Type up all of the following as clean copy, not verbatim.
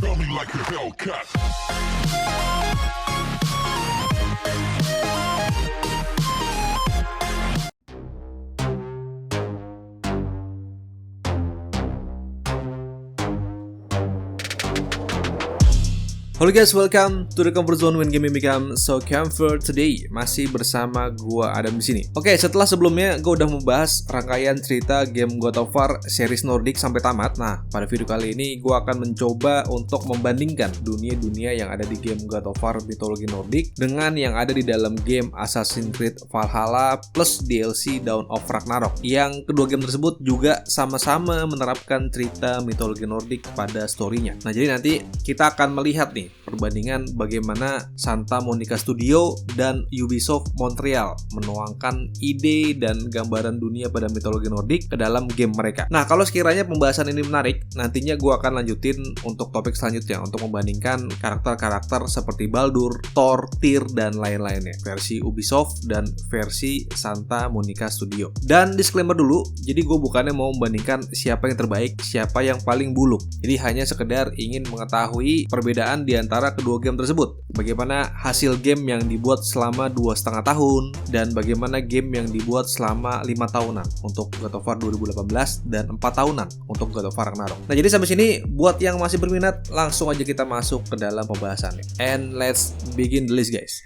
Felt me like a Hellcat. Halo guys, welcome to the comfort zone when gaming become so comfort. Today masih bersama gua Adam di sini. Oke, setelah sebelumnya gua udah membahas rangkaian cerita game God of War series Nordic sampai tamat. Nah, pada video kali ini gua akan mencoba untuk membandingkan dunia-dunia yang ada di game God of War mitologi Nordic dengan yang ada di dalam game Assassin's Creed Valhalla plus DLC Dawn of Ragnarok. Yang kedua game tersebut juga sama-sama menerapkan cerita mitologi Nordic pada story-nya. Nah, jadi nanti kita akan melihat nih perbandingan bagaimana Santa Monica Studio dan Ubisoft Montreal menuangkan ide dan gambaran dunia pada mitologi Nordic ke dalam game mereka. Nah, kalau sekiranya pembahasan ini menarik, nantinya gue akan lanjutin untuk topik selanjutnya untuk membandingkan karakter-karakter seperti Baldur, Thor, Tyr, dan lain-lainnya, versi Ubisoft dan versi Santa Monica Studio. Dan disclaimer dulu, jadi gue bukannya mau membandingkan siapa yang terbaik, siapa yang paling buluk. Jadi hanya sekedar ingin mengetahui perbedaan di antara kedua game tersebut. Bagaimana hasil game yang dibuat selama 2,5 tahun dan bagaimana game yang dibuat selama 5 tahunan untuk God of War 2018 dan 4 tahunan untuk God of War Ragnarok. Nah, jadi sampai sini buat yang masih berminat langsung aja kita masuk ke dalam pembahasannya. And let's begin the list, guys.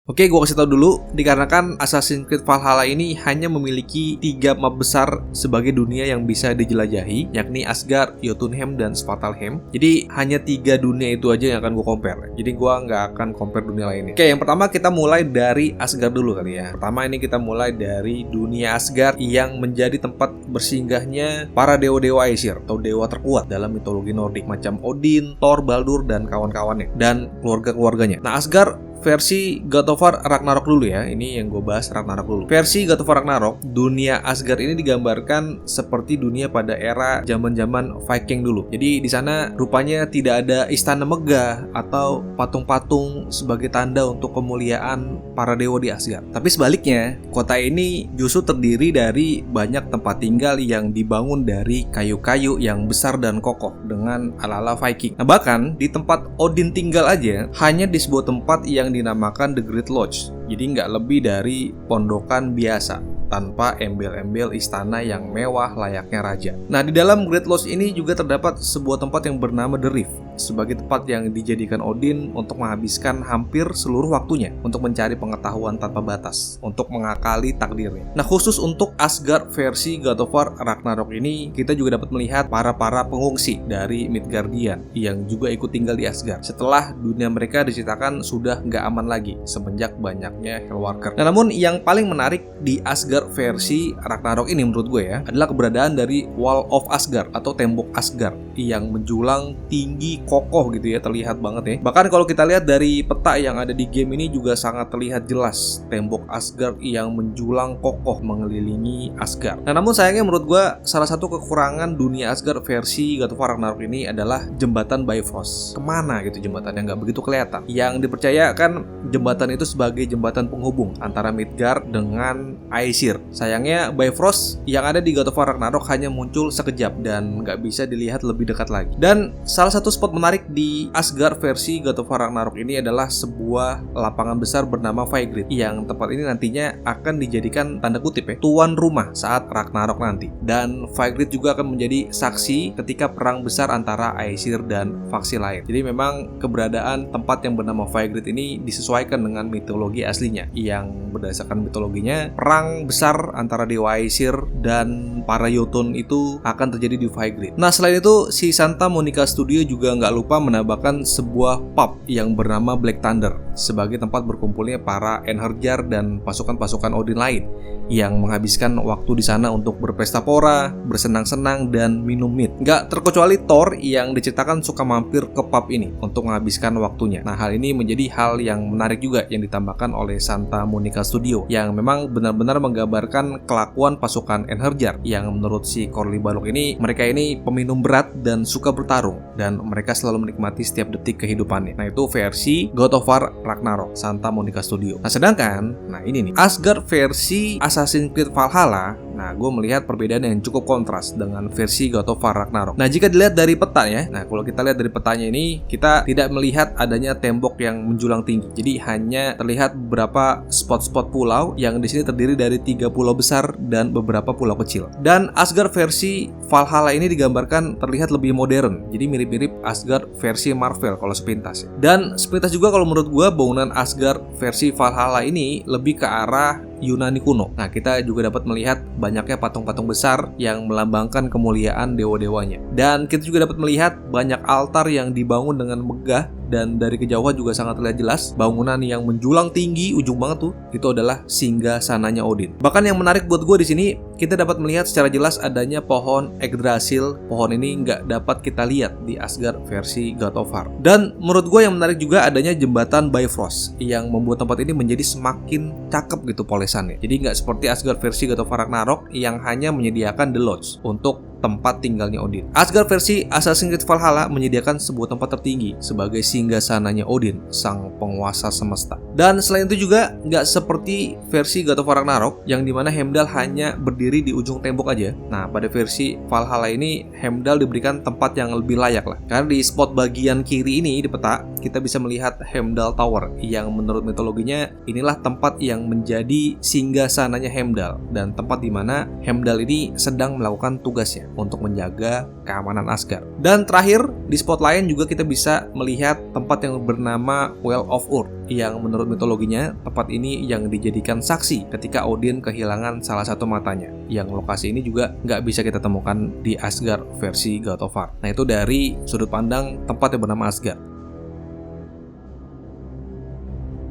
Oke, gue kasih tau dulu, dikarenakan Assassin's Creed Valhalla ini hanya memiliki 3 map besar sebagai dunia yang bisa dijelajahi, yakni Asgard, Jotunheim, dan Svartalheim. Jadi hanya 3 dunia itu aja yang akan gue compare. Jadi gue nggak akan compare dunia lainnya. Oke, yang pertama kita mulai dari Asgard dulu kali ya. Pertama ini kita mulai dari dunia Asgard yang menjadi tempat bersinggahnya para dewa-dewa Aesir atau dewa terkuat dalam mitologi Nordik macam Odin, Thor, Baldur, dan kawan-kawannya dan keluarga-keluarganya. Nah, Asgard versi God of War Ragnarok dulu ya. Ini yang gue bahas Ragnarok dulu. Versi God of War Ragnarok, dunia Asgard ini digambarkan seperti dunia pada era zaman-zaman Viking dulu. Jadi di sana rupanya tidak ada istana megah atau patung-patung sebagai tanda untuk kemuliaan para dewa di Asgard. Tapi sebaliknya, kota ini justru terdiri dari banyak tempat tinggal yang dibangun dari kayu-kayu yang besar dan kokoh dengan ala-ala Viking. Nah, bahkan di tempat Odin tinggal aja hanya di sebuah tempat yang dinamakan The Great Lodge. Jadi nggak lebih dari pondokan biasa tanpa embel-embel istana yang mewah layaknya raja. Nah, di dalam Great Lodge ini juga terdapat sebuah tempat yang bernama The Rift, sebagai tempat yang dijadikan Odin untuk menghabiskan hampir seluruh waktunya untuk mencari pengetahuan tanpa batas, untuk mengakali takdirnya. Nah, khusus untuk Asgard versi God of War Ragnarok ini, kita juga dapat melihat para pengungsi dari Midgardian yang juga ikut tinggal di Asgard setelah dunia mereka diceritakan sudah nggak aman lagi semenjak banyaknya Hellwalker. Nah, namun yang paling menarik di Asgard versi Ragnarok ini menurut gue ya adalah keberadaan dari Wall of Asgard atau tembok Asgard yang menjulang tinggi kokoh gitu ya, terlihat banget ya. Bahkan kalau kita lihat dari peta yang ada di game ini juga sangat terlihat jelas tembok Asgard yang menjulang kokoh mengelilingi Asgard. Nah, namun sayangnya menurut gue salah satu kekurangan dunia Asgard versi God of War Ragnarok ini adalah jembatan Bifrost. Kemana gitu jembatannya, nggak begitu kelihatan. Yang dipercayakan jembatan itu sebagai jembatan penghubung antara Midgard dengan Aesir. Sayangnya Bifrost yang ada di God of War Ragnarok hanya muncul sekejap dan nggak bisa dilihat lebih dekat lagi. Dan salah satu spot menarik di Asgard versi God of War Ragnarok ini adalah sebuah lapangan besar bernama Vigrid, yang tempat ini nantinya akan dijadikan tanda kutip ya, tuan rumah saat Ragnarok nanti. Dan Vigrid juga akan menjadi saksi ketika perang besar antara Aesir dan faksi lain. Jadi memang keberadaan tempat yang bernama Vigrid ini disesuaikan dengan mitologi aslinya, yang berdasarkan mitologinya perang besar antara dewa Aesir dan para Jotun itu akan terjadi di Vigrid. Nah, selain itu si Santa Monica Studio juga nggak lupa menambahkan sebuah pub yang bernama Black Thunder sebagai tempat berkumpulnya para Einherjar dan pasukan-pasukan Odin lain yang menghabiskan waktu di sana untuk berpesta pora, bersenang-senang, dan minum mead. Nggak terkecuali Thor yang diceritakan suka mampir ke pub ini untuk menghabiskan waktunya. Nah, hal ini menjadi hal yang menarik juga yang ditambahkan oleh Santa Monica Studio yang memang benar-benar menggambarkan kelakuan pasukan Einherjar yang menurut si Corley Balog ini, mereka ini peminum berat dan suka bertarung dan mereka selalu menikmati setiap detik kehidupannya. Nah, itu versi God of War Ragnarok Santa Monica Studio. Nah, sedangkan ini nih Asgard versi Assassin's Creed Valhalla Nah, gue melihat perbedaan yang cukup kontras dengan versi God of War Ragnarok. Nah, jika dilihat dari peta ya, nah kalau kita lihat dari petanya ini, kita tidak melihat adanya tembok yang menjulang tinggi. Jadi hanya terlihat beberapa spot-spot pulau yang di sini terdiri dari 3 pulau besar dan beberapa pulau kecil. Dan Asgard versi Valhalla ini digambarkan terlihat lebih modern. Jadi mirip-mirip Asgard versi Marvel kalau sepintas. Dan sepintas juga kalau menurut gue bangunan Asgard versi Valhalla ini lebih ke arah Yunani kuno. Nah, kita juga dapat melihat banyaknya patung-patung besar yang melambangkan kemuliaan dewa-dewanya. Dan kita juga dapat melihat banyak altar yang dibangun dengan megah, dan dari kejauhan juga sangat terlihat jelas bangunan yang menjulang tinggi ujung banget tuh itu adalah singgasananya Odin. Bahkan yang menarik buat gue di sini, kita dapat melihat secara jelas adanya pohon Yggdrasil. Pohon ini nggak dapat kita lihat di Asgard versi God of War. Dan menurut gue yang menarik juga adanya jembatan Bifrost yang membuat tempat ini menjadi semakin cakep gitu polesannya. Jadi nggak seperti Asgard versi God of War Ragnarok yang hanya menyediakan The Lodge untuk tempat tinggalnya Odin. Asgard versi Assassin's Creed Valhalla menyediakan sebuah tempat tertinggi sebagai singgasananya Odin, sang penguasa semesta. Dan selain itu juga nggak seperti versi God of War Ragnarok yang dimana Heimdall hanya berdiri di ujung tembok aja. Nah, pada versi Valhalla ini Heimdall diberikan tempat yang lebih layak lah. Karena di spot bagian kiri ini di peta kita bisa melihat Heimdall Tower yang menurut mitologinya inilah tempat yang menjadi singgasananya Heimdall dan tempat di mana Heimdall ini sedang melakukan tugasnya untuk menjaga keamanan Asgard. Dan terakhir, di spot lain juga kita bisa melihat tempat yang bernama Well of Earth yang menurut mitologinya tempat ini yang dijadikan saksi ketika Odin kehilangan salah satu matanya. Yang lokasi ini juga nggak bisa kita temukan di Asgard versi God of War. Nah, itu dari sudut pandang tempat yang bernama Asgard.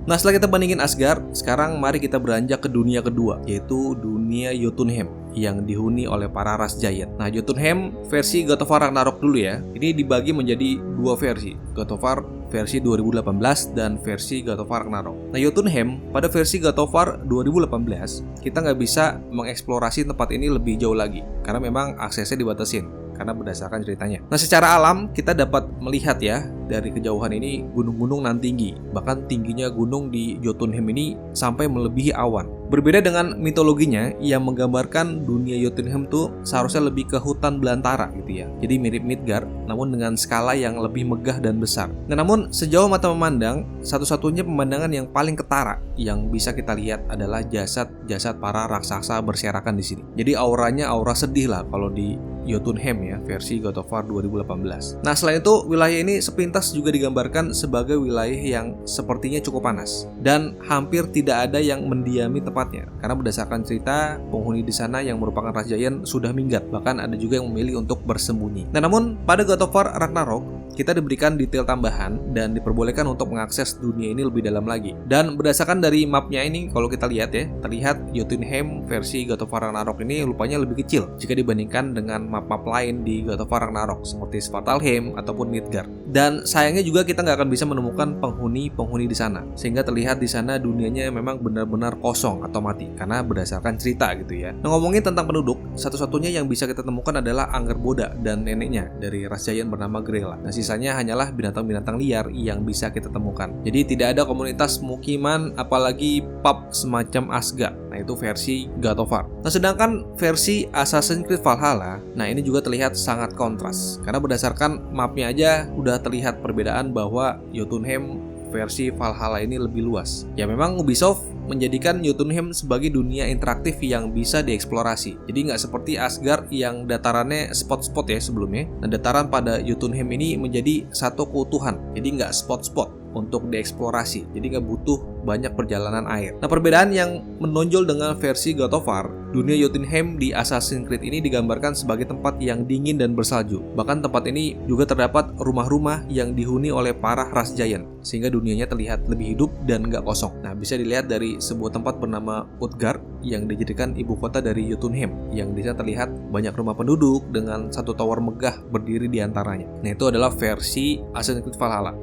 Nah, setelah kita bandingin Asgard, sekarang mari kita beranjak ke dunia kedua, yaitu dunia Jotunheim yang dihuni oleh para ras giant. Nah, Jotunheim versi God of War Ragnarok dulu ya. Ini dibagi menjadi dua versi, God of War versi 2018 dan versi God of War Ragnarok. Nah, Jotunheim pada versi God of War 2018 kita nggak bisa mengeksplorasi tempat ini lebih jauh lagi karena memang aksesnya dibatasin karena berdasarkan ceritanya. Nah, secara alam kita dapat melihat ya dari kejauhan ini gunung-gunung nan tinggi. Bahkan tingginya gunung di Jotunheim ini sampai melebihi awan. Berbeda dengan mitologinya yang menggambarkan dunia Jotunheim tuh seharusnya lebih ke hutan belantara gitu ya. Jadi mirip Midgard namun dengan skala yang lebih megah dan besar. Nah, namun sejauh mata memandang, satu-satunya pemandangan yang paling ketara yang bisa kita lihat adalah jasad-jasad para raksasa berserakan di sini. Jadi auranya aura sedih lah kalau di Jotunheim ya versi God of War 2018. Nah, selain itu wilayah ini sepintas juga digambarkan sebagai wilayah yang sepertinya cukup panas dan hampir tidak ada yang mendiami tempatnya karena berdasarkan cerita penghuni di sana yang merupakan ras giant sudah minggat, bahkan ada juga yang memilih untuk bersembunyi. Nah, namun pada God of War Ragnarok kita diberikan detail tambahan dan diperbolehkan untuk mengakses dunia ini lebih dalam lagi. Dan berdasarkan dari mapnya ini, kalau kita lihat ya, terlihat Jotunheim versi God of War Ragnarok ini rupanya lebih kecil jika dibandingkan dengan map-map lain di God of War Ragnarok seperti Svartalheim ataupun Midgard. Dan sayangnya juga kita nggak akan bisa menemukan penghuni di sana, sehingga terlihat di sana dunianya memang benar-benar kosong atau mati karena berdasarkan cerita gitu ya. Nah, ngomongin tentang penduduk, satu-satunya yang bisa kita temukan adalah Angerboda dan neneknya dari ras giant bernama Grela. Nah, sisanya hanyalah binatang-binatang liar yang bisa kita temukan. Jadi tidak ada komunitas mukiman apalagi pub semacam Asgard. Nah, itu versi God of War. Nah, sedangkan versi Assassin's Creed Valhalla, nah ini juga terlihat sangat kontras. Karena berdasarkan mapnya aja udah terlihat perbedaan bahwa Jotunheim versi Valhalla ini lebih luas. Ya memang Ubisoft menjadikan Jotunheim sebagai dunia interaktif yang bisa dieksplorasi. Jadi nggak seperti Asgard yang datarannya spot-spot ya sebelumnya. Nah, dataran pada Jotunheim ini menjadi satu keutuhan. Jadi nggak spot-spot untuk dieksplorasi. Jadi nggak butuh banyak perjalanan air. Nah, perbedaan yang menonjol dengan versi God of War, dunia Jotunheim di Assassin's Creed ini digambarkan sebagai tempat yang dingin dan bersalju. Bahkan tempat ini juga terdapat rumah-rumah yang dihuni oleh para ras giant, sehingga dunianya terlihat lebih hidup dan nggak kosong. Nah, bisa dilihat dari sebuah tempat bernama Utgard yang dijadikan ibu kota dari Jotunheim, yang di sana terlihat banyak rumah penduduk dengan satu tower megah berdiri di antaranya. Nah, itu adalah versi Assassin's Creed Valhalla.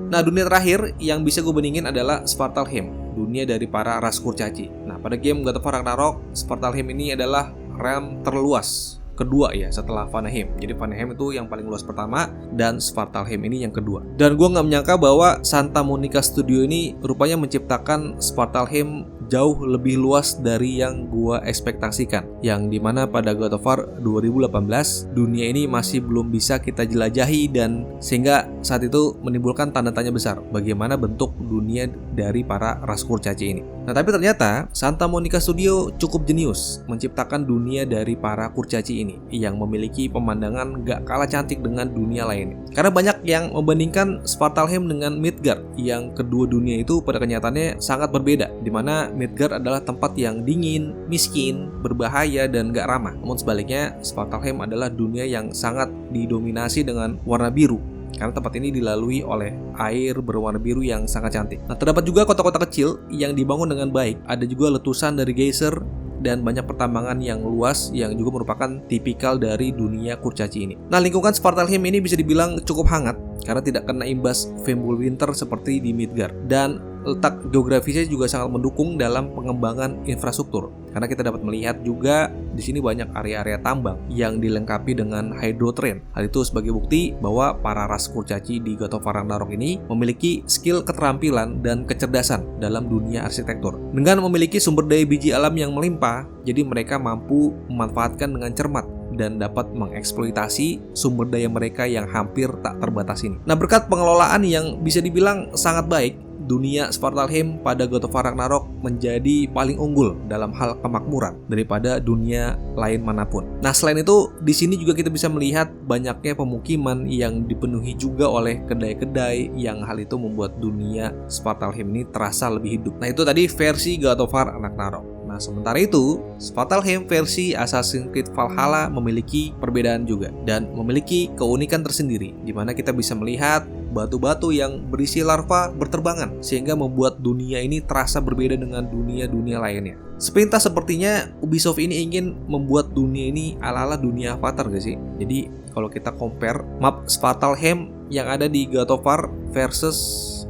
Nah, dunia terakhir yang bisa gue bandingin adalah Svartalheim, dunia dari para ras kurcaci. Nah, pada game God of War Ragnarok, Svartalheim ini adalah realm terluas kedua ya setelah Vanaheim. Jadi Vanaheim itu yang paling luas pertama dan Svartalheim ini yang kedua. Dan gue nggak menyangka bahwa Santa Monica Studio ini rupanya menciptakan Svartalheim jauh lebih luas dari yang gua ekspektasikan. Yang dimana pada God of War 2018 dunia ini masih belum bisa kita jelajahi, dan sehingga saat itu menimbulkan tanda tanya besar bagaimana bentuk dunia dari para ras kurcaci ini. Nah, tapi ternyata Santa Monica Studio cukup jenius menciptakan dunia dari para kurcaci ini yang memiliki pemandangan gak kalah cantik dengan dunia lainnya. Karena banyak yang membandingkan Svartalheim dengan Midgard, yang kedua dunia itu pada kenyataannya sangat berbeda, di mana Midgard adalah tempat yang dingin, miskin, berbahaya, dan gak ramah. Namun sebaliknya, Svartalheim adalah dunia yang sangat didominasi dengan warna biru, karena tempat ini dilalui oleh air berwarna biru yang sangat cantik. Nah, terdapat juga kota-kota kecil yang dibangun dengan baik. Ada juga letusan dari geyser dan banyak pertambangan yang luas yang juga merupakan tipikal dari dunia kurcaci ini. Nah, lingkungan Svartalheim ini bisa dibilang cukup hangat karena tidak kena imbas Fimbulwinter seperti di Midgard, dan letak geografisnya juga sangat mendukung dalam pengembangan infrastruktur. Karena kita dapat melihat juga di sini banyak area-area tambang yang dilengkapi dengan hydrotrain. Hal itu sebagai bukti bahwa para ras kurcaci di God of War Ragnarok ini memiliki skill, keterampilan, dan kecerdasan dalam dunia arsitektur. Dengan memiliki sumber daya biji alam yang melimpah, jadi mereka mampu memanfaatkan dengan cermat dan dapat mengeksploitasi sumber daya mereka yang hampir tak terbatas ini. Nah, berkat pengelolaan yang bisa dibilang sangat baik, dunia Svartalheim pada God of War Ragnarok menjadi paling unggul dalam hal kemakmuran daripada dunia lain manapun. Nah, selain itu, di sini juga kita bisa melihat banyaknya pemukiman yang dipenuhi juga oleh kedai-kedai, yang hal itu membuat dunia Svartalheim ini terasa lebih hidup. Nah, itu tadi versi God of War Ragnarok. Nah, sementara itu, Svartalheim versi Assassin's Creed Valhalla memiliki perbedaan juga dan memiliki keunikan tersendiri, di mana kita bisa melihat batu-batu yang berisi larva berterbangan, sehingga membuat dunia ini terasa berbeda dengan dunia-dunia lainnya. Sepintas sepertinya Ubisoft ini ingin membuat dunia ini ala-ala dunia Avatar gak sih? Jadi kalau kita compare map Svartalheim yang ada di God of War versus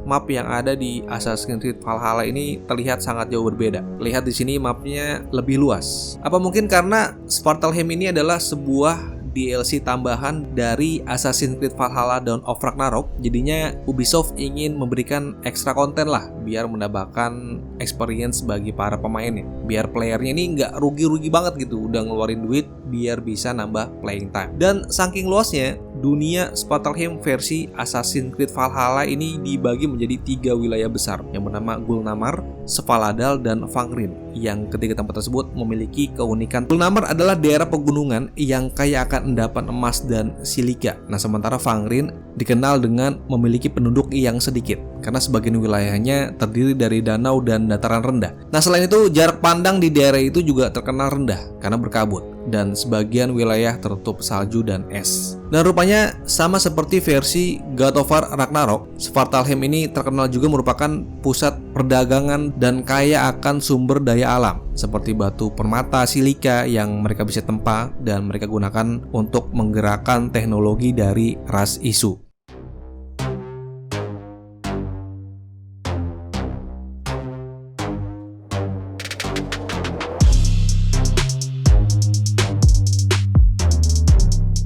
map yang ada di Assassin's Creed Valhalla ini terlihat sangat jauh berbeda. Lihat di sini mapnya lebih luas. Apa mungkin karena Svartalheim ini adalah sebuah DLC tambahan dari Assassin's Creed Valhalla Dawn of Ragnarok, jadinya Ubisoft ingin memberikan ekstra konten lah biar mendapatkan experience bagi para pemainnya, biar playernya ini nggak rugi-rugi banget gitu udah ngeluarin duit biar bisa nambah playing time. Dan saking luasnya, dunia Svartalheim versi Assassin's Creed Valhalla ini dibagi menjadi 3 wilayah besar yang bernama Gulnamar, Svaladal, dan Fangrin, yang ketiga tempat tersebut memiliki keunikan. Gulnamar adalah daerah pegunungan yang kaya akan endapan emas dan silika. Nah, sementara Fangrin dikenal dengan memiliki penduduk yang sedikit karena sebagian wilayahnya terdiri dari danau dan dataran rendah. Nah, selain itu jarak pandang di daerah itu juga terkenal rendah karena berkabut, dan sebagian wilayah tertutup salju dan es. Dan rupanya sama seperti versi God of War Ragnarok, Svartalheim ini terkenal juga merupakan pusat perdagangan dan kaya akan sumber daya alam seperti batu permata, silika yang mereka bisa tempa dan mereka gunakan untuk menggerakkan teknologi dari ras Isu.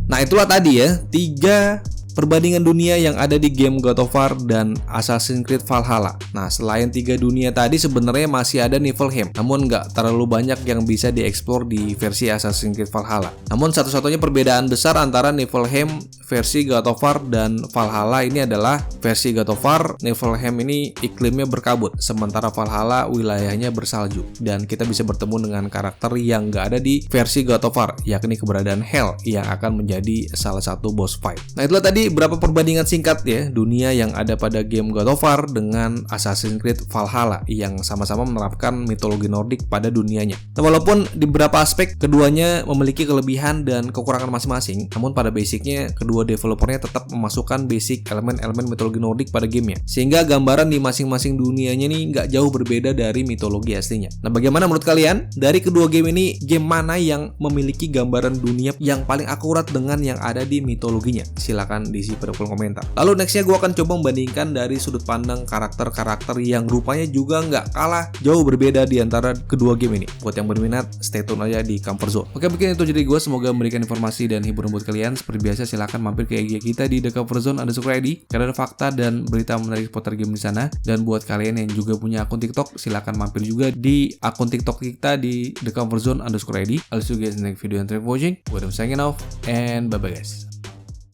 Nah, itulah tadi ya 3 perbandingan dunia yang ada di game God of War dan Assassin's Creed Valhalla. Nah, selain 3 dunia tadi sebenarnya masih ada Niflheim, namun nggak terlalu banyak yang bisa dieksplor di versi Assassin's Creed Valhalla. Namun satu-satunya perbedaan besar antara Niflheim versi God of War dan Valhalla ini adalah versi God of War, Niflheim ini iklimnya berkabut, sementara Valhalla wilayahnya bersalju, dan kita bisa bertemu dengan karakter yang nggak ada di versi God of War, yakni keberadaan Hel yang akan menjadi salah satu boss fight. Nah, itulah tadi beberapa perbandingan singkat ya dunia yang ada pada game God of War dengan Assassin's Creed Valhalla yang sama-sama menerapkan mitologi Nordik pada dunianya. Nah, walaupun di beberapa aspek keduanya memiliki kelebihan dan kekurangan masing-masing, namun pada basicnya kedua developernya tetap memasukkan basic elemen-elemen mitologi Nordik pada gamenya, sehingga gambaran di masing-masing dunianya ini nggak jauh berbeda dari mitologi aslinya. Nah, bagaimana menurut kalian? Dari kedua game ini, game mana yang memiliki gambaran dunia yang paling akurat dengan yang ada di mitologinya? Silakan diisi pada kolom komentar. Lalu nextnya gue akan coba membandingkan dari sudut pandang karakter-karakter yang rupanya juga nggak kalah jauh berbeda di antara kedua game ini. Buat yang berminat, stay tune aja di Comfort Zone. Oke, mungkin itu jadi gue. Semoga memberikan informasi dan hiburan buat kalian. Seperti biasa, silakan mampir ke IG kita di thecoverzone_id karena ada fakta dan berita menarik seputar game di sana. Dan buat kalian yang juga punya akun TikTok, silakan mampir juga di akun TikTok kita di thecoverzone_id. I'll see you guys in the next video and thank you for watching. I'm signing off and bye bye guys.